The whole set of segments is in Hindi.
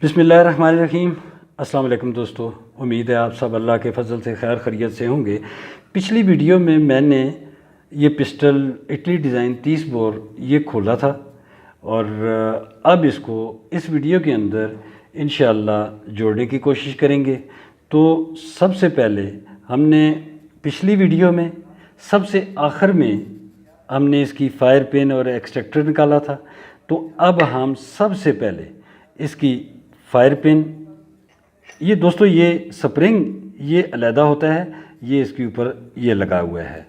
बिस्मिल्लाहिर्रहमानिर्रहीम। अस्सलाम वालेकुम दोस्तों, उम्मीद है आप सब अल्लाह के फ़ज़ल से खैर खैरियत से होंगे। पिछली वीडियो में मैंने ये पिस्टल इटली डिज़ाइन 30 बोर ये खोला था और अब इसको इस वीडियो के अंदर इंशाअल्लाह जोड़ने की कोशिश करेंगे। तो सबसे पहले हमने पिछली वीडियो में सबसे आखिर में हमने इसकी फायर पिन और एक्सट्रैक्टर निकाला था। तो अब हम सबसे पहले इसकी फायर पिन, ये दोस्तों ये स्प्रिंग ये अलहदा होता है, ये इसके ऊपर ये लगा हुआ है।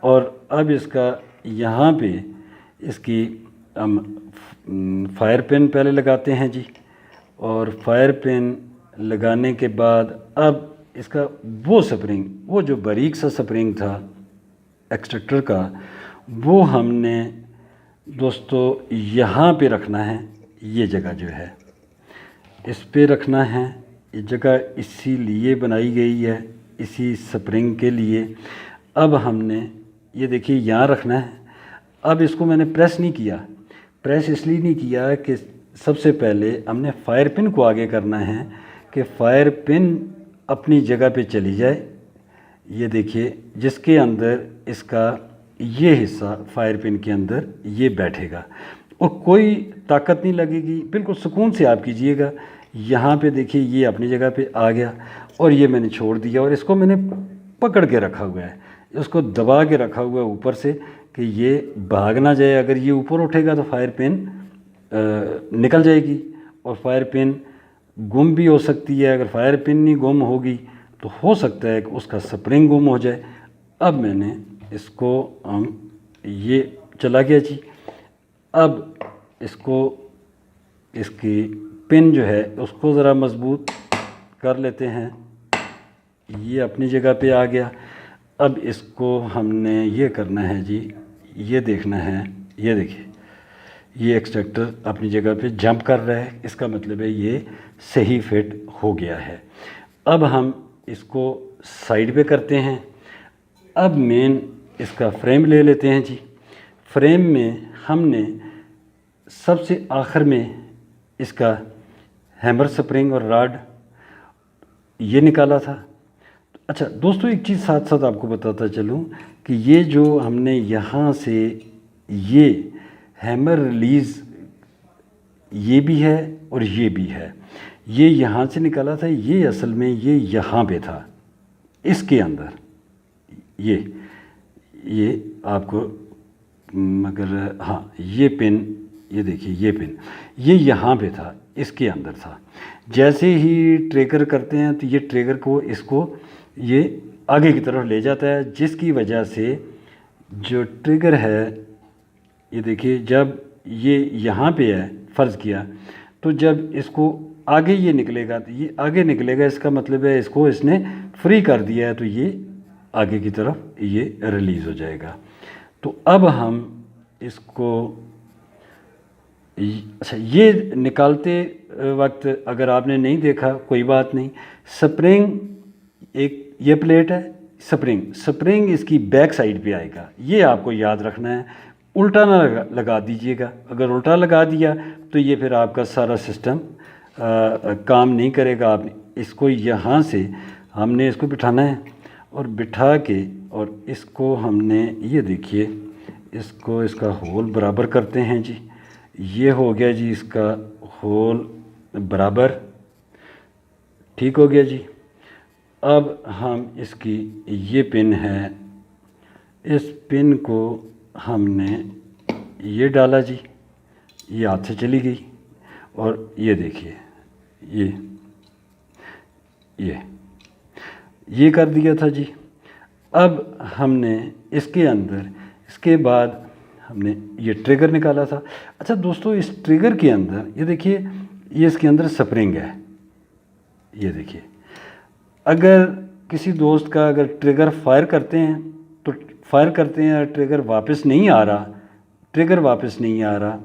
और अब इसका यहाँ पे इसकी हम फायर पिन पहले लगाते हैं जी। और फायर पिन लगाने के बाद अब इसका वो स्प्रिंग, वो जो बारीक सा स्प्रिंग था एक्सट्रैक्टर का, वो हमने दोस्तों यहाँ पे रखना है। ये जगह जो है इस पे रखना है। ये जगह इसीलिए बनाई गई है, इसी स्प्रिंग के लिए। अब हमने ये देखिए यहाँ रखना है। अब इसको मैंने प्रेस नहीं किया। प्रेस इसलिए नहीं किया कि सबसे पहले हमने फायर पिन को आगे करना है कि फायर पिन अपनी जगह पे चली जाए। ये देखिए जिसके अंदर इसका ये हिस्सा फायर पिन के अंदर ये बैठेगा और कोई ताकत नहीं लगेगी, बिल्कुल सुकून से आप कीजिएगा। यहाँ पे देखिए ये अपनी जगह पे आ गया और ये मैंने छोड़ दिया और इसको मैंने पकड़ के रखा हुआ है, उसको दबा के रखा हुआ है ऊपर से कि ये भाग ना जाए। अगर ये ऊपर उठेगा तो फायर पिन निकल जाएगी और फायर पिन गुम भी हो सकती है। अगर फायर पिन नहीं गुम होगी तो हो सकता है कि उसका स्प्रिंग गुम हो जाए। अब मैंने इसको हम ये चला गया जी। अब इसको इसकी पिन जो है उसको ज़रा मज़बूत कर लेते हैं। ये अपनी जगह पे आ गया। अब इसको हमने ये करना है जी, ये देखना है। ये देखिए ये एक्सट्रैक्टर अपनी जगह पे जंप कर रहा है, इसका मतलब है ये सही फिट हो गया है। अब हम इसको साइड पे करते हैं। अब मेन इसका फ्रेम ले लेते हैं जी। फ्रेम में हमने सबसे आखिर में इसका हैमर स्प्रिंग और रॉड ये निकाला था। अच्छा दोस्तों, एक चीज़ साथ साथ आपको बताता चलूँ कि ये जो हमने यहाँ से ये हैमर रिलीज़ ये भी है और ये भी है, ये यहाँ से निकाला था। ये असल में ये यहाँ पे था इसके अंदर। ये आपको मगर हाँ, ये पिन, ये देखिए ये पिन ये यहाँ पे था, इसके अंदर था। जैसे ही ट्रिगर करते हैं तो ये ट्रिगर को इसको ये आगे की तरफ ले जाता है, जिसकी वजह से जो ट्रिगर है ये देखिए जब ये यहाँ पे है फ़र्ज़ किया, तो जब इसको आगे ये निकलेगा तो ये आगे निकलेगा, इसका मतलब है इसको इसने फ्री कर दिया है तो ये आगे की तरफ ये रिलीज़ हो जाएगा। तो अब हम इसको अच्छा, ये निकालते वक्त अगर आपने नहीं देखा कोई बात नहीं। स्प्रिंग एक ये प्लेट है, स्प्रिंग इसकी बैक साइड पे आएगा, ये आपको याद रखना है। उल्टा ना लगा दीजिएगा। अगर उल्टा लगा दिया तो ये फिर आपका सारा सिस्टम काम नहीं करेगा। आप इसको यहाँ से हमने इसको बिठाना है और बिठा के और इसको हमने ये देखिए इसको इसका होल बराबर करते हैं जी। ये हो गया जी इसका होल बराबर, ठीक हो गया जी। अब हम इसकी ये पिन है, इस पिन को हमने ये डाला जी, ये हाथ से चली गई और ये देखिए ये कर दिया था जी। अब हमने इसके अंदर इसके बाद हमने ये ट्रिगर निकाला था। अच्छा दोस्तों, इस ट्रिगर के अंदर ये देखिए ये इसके अंदर स्प्रिंग है। ये देखिए अगर किसी दोस्त का अगर ट्रिगर फायर करते हैं तो ट्रिगर वापस नहीं आ रहा,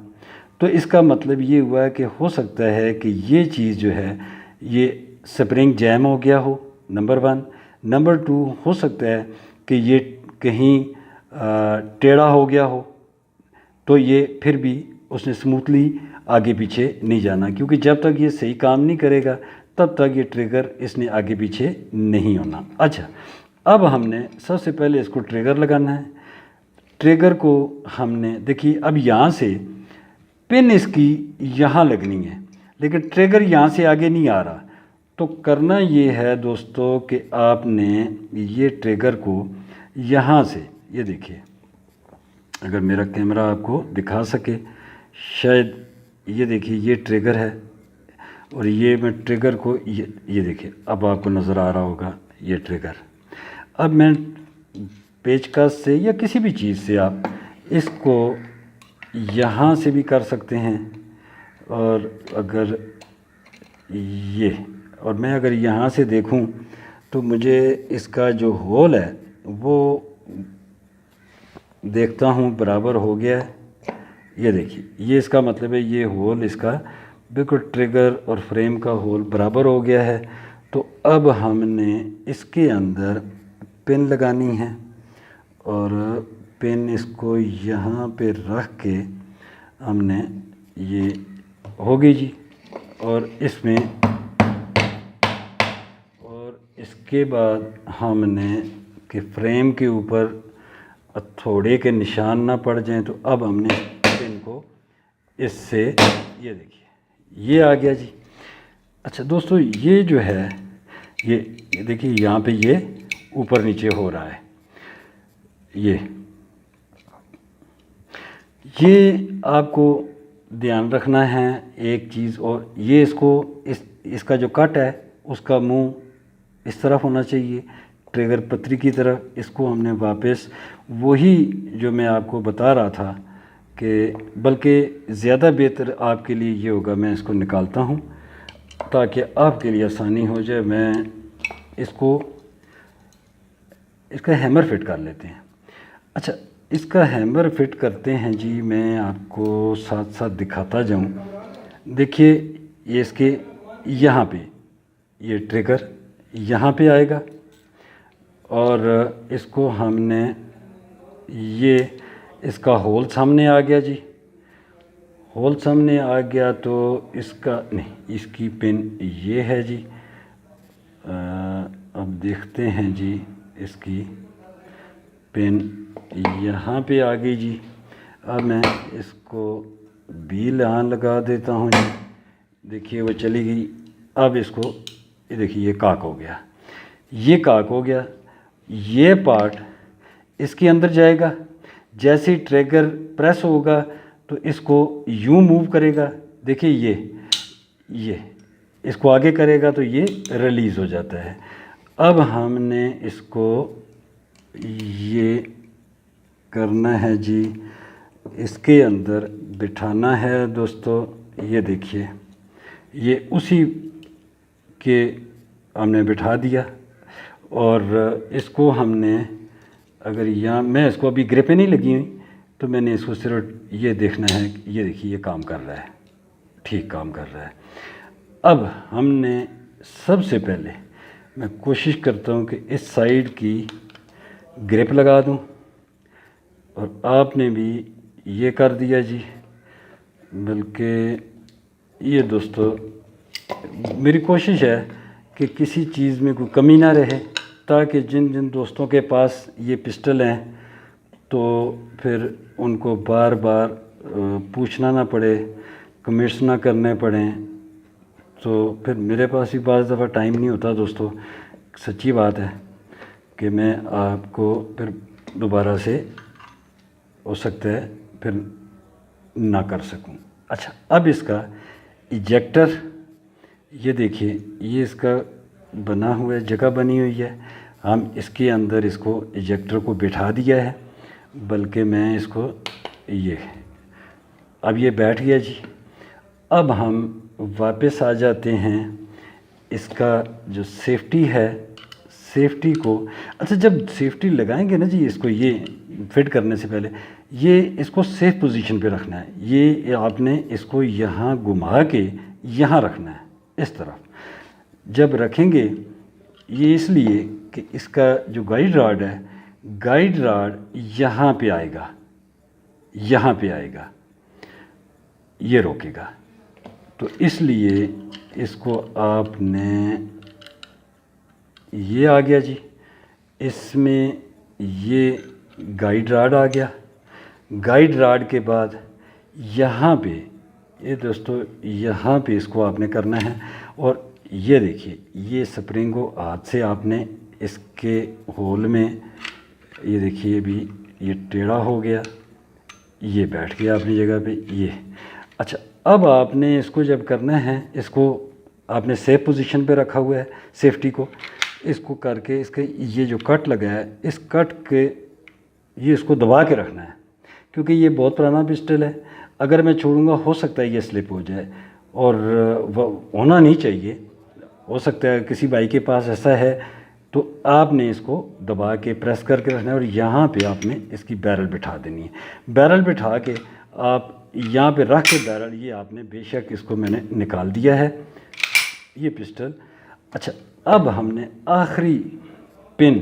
तो इसका मतलब ये हुआ है कि हो सकता है कि ये चीज़ जो है ये स्प्रिंग जैम हो गया हो, नंबर 1। नंबर 2 हो सकता है कि ये कहीं टेढ़ा हो गया हो, तो ये फिर भी उसने स्मूथली आगे पीछे नहीं जाना, क्योंकि जब तक ये सही काम नहीं करेगा तब तक ये ट्रिगर इसने आगे पीछे नहीं होना। अच्छा, अब हमने सबसे पहले इसको ट्रिगर लगाना है। ट्रिगर को हमने देखिए, अब यहाँ से पिन इसकी यहाँ लगनी है, लेकिन ट्रिगर यहाँ से आगे नहीं आ रहा। तो करना ये है दोस्तों कि आपने ये ट्रिगर को यहाँ से, ये देखिए, अगर मेरा कैमरा आपको दिखा सके शायद, ये देखिए ये ट्रिगर है और ये मैं ट्रिगर को ये देखिए, अब आपको नज़र आ रहा होगा ये ट्रिगर। अब मैं पेचकस से या किसी भी चीज़ से आप इसको यहाँ से भी कर सकते हैं, और अगर ये, और मैं अगर यहाँ से देखूँ तो मुझे इसका जो होल है वो देखता हूँ बराबर हो गया है। ये देखिए, ये इसका मतलब है ये होल इसका बिल्कुल ट्रिगर और फ्रेम का होल बराबर हो गया है। तो अब हमने इसके अंदर पिन लगानी है और पिन इसको यहाँ पे रख के हमने, ये हो गई जी, और इसमें, और इसके बाद हमने कि फ्रेम के ऊपर हथौड़े के निशान ना पड़ जाएं, तो अब हमने पिन को इससे, ये देखिए ये आ गया जी। अच्छा दोस्तों, ये जो है ये देखिए यहाँ पे ये ऊपर नीचे हो रहा है, ये आपको ध्यान रखना है एक चीज़। और ये इसको इसका जो कट है उसका मुंह इस तरफ होना चाहिए, ट्रिगर पत्री की तरफ। इसको हमने वापस वही जो मैं आपको बता रहा था कि, बल्कि ज़्यादा बेहतर आपके लिए ये होगा, मैं इसको निकालता हूँ ताकि आपके लिए आसानी हो जाए। मैं इसका हैमर फिट कर लेते हैं। अच्छा, इसका हैमर फिट करते हैं जी, मैं आपको साथ साथ दिखाता जाऊँ। देखिए ये इसके यहाँ पे ये ट्रिगर यहाँ पे आएगा, और इसको हमने, ये इसका होल सामने आ गया जी, होल सामने आ गया। तो इसका नहीं, इसकी पिन ये है जी। अब देखते हैं जी, इसकी पिन यहाँ पे आ गई जी। अब मैं इसको भी यहाँ लगा देता हूँ जी, देखिए वो चली गई। अब इसको, ये देखिए ये काक हो गया, ये काक हो गया। ये पार्ट इसके अंदर जाएगा, जैसे ही ट्रिगर प्रेस होगा तो इसको यूं मूव करेगा, देखिए ये इसको आगे करेगा तो ये रिलीज़ हो जाता है। अब हमने इसको ये करना है जी, इसके अंदर बिठाना है दोस्तों। ये देखिए ये उसी के हमने बिठा दिया, और इसको हमने, अगर यहाँ मैं इसको अभी ग्रिपें नहीं लगी हुई तो मैंने इसको सिर्फ ये देखना है, ये देखिए ये काम कर रहा है, ठीक काम कर रहा है। अब हमने सबसे पहले, मैं कोशिश करता हूँ कि इस साइड की ग्रिप लगा दूँ, और आपने भी ये कर दिया जी। बल्कि ये दोस्तों मेरी कोशिश है कि किसी चीज़ में कोई कमी ना रहे, ताकि जिन जिन दोस्तों के पास ये पिस्टल हैं तो फिर उनको बार बार पूछना ना पड़े, कमेंट्स ना करने पड़ें। तो फिर मेरे पास भी बाज़ दफ़ा टाइम नहीं होता दोस्तों, सच्ची बात है कि मैं आपको फिर दोबारा से हो सकता है फिर ना कर सकूं। अच्छा, अब इसका इजेक्टर, ये देखिए ये इसका बना हुआ है, जगह बनी हुई है। हम इसके अंदर इसको इजेक्टर को बिठा दिया है, बल्कि मैं इसको ये, अब ये बैठ गया जी। अब हम वापस आ जाते हैं, इसका जो सेफ्टी है, सेफ्टी को, अच्छा जब सेफ्टी लगाएंगे ना जी, इसको ये फिट करने से पहले ये इसको सेफ पोजीशन पे रखना है। ये आपने इसको यहाँ घुमा के यहाँ रखना है, इस तरफ जब रखेंगे, ये इसलिए कि इसका जो गाइड रॉड है, गाइड रॉड यहाँ पे आएगा, यहाँ पे आएगा, ये रोकेगा। तो इसलिए इसको आपने, ये आ गया जी, इसमें ये गाइड राड आ गया। गाइड राड के बाद यहाँ पे, ये दोस्तों यहाँ पे इसको आपने करना है। और ये देखिए, ये स्प्रिंग को हाथ से आपने इसके होल में, ये देखिए भी ये टेढ़ा हो गया, ये बैठ गया अपनी जगह पे ये। अच्छा, अब आपने इसको जब करना है, इसको आपने सेफ पोजीशन पे रखा हुआ है, सेफ्टी को इसको करके इसके ये जो कट लगा है, इस कट के ये इसको दबा के रखना है, क्योंकि ये बहुत पुराना पिस्टल है। अगर मैं छोड़ूंगा हो सकता है ये स्लिप हो जाए, और होना नहीं चाहिए। हो सकता है किसी भाई के पास ऐसा है, तो आपने इसको दबा के प्रेस करके रखना है और यहाँ पे आपने इसकी बैरल बिठा देनी है। बैरल बिठा के आप यहाँ पे रख के बैरल, ये आपने बेशक, इसको मैंने निकाल दिया है ये पिस्टल। अच्छा, अब हमने आखिरी पिन,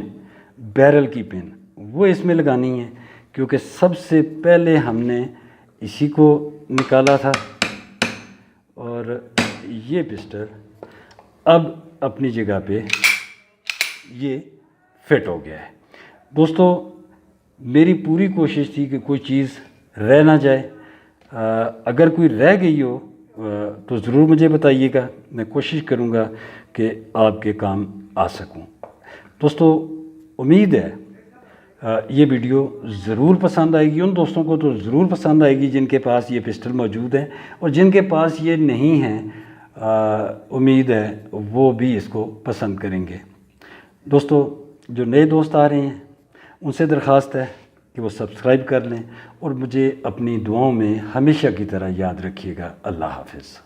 बैरल की पिन, वो इसमें लगानी है, क्योंकि सबसे पहले हमने इसी को निकाला था और ये पिस्टल अब अपनी जगह पे ये फिट हो गया है। दोस्तों, मेरी पूरी कोशिश थी कि कोई चीज़ रह ना जाए। अगर कोई रह गई हो तो ज़रूर मुझे बताइएगा, मैं कोशिश करूँगा कि आपके काम आ सकूँ। दोस्तों, उम्मीद है ये वीडियो ज़रूर पसंद आएगी। उन दोस्तों को तो ज़रूर पसंद आएगी जिनके पास ये पिस्टल मौजूद है, और जिनके पास ये नहीं है, उम्मीद है वो भी इसको पसंद करेंगे। दोस्तों, जो नए दोस्त आ रहे हैं उनसे दरख्वास्त है कि वो सब्सक्राइब कर लें और मुझे अपनी दुआओं में हमेशा की तरह याद रखिएगा। अल्लाह हाफ़िज़।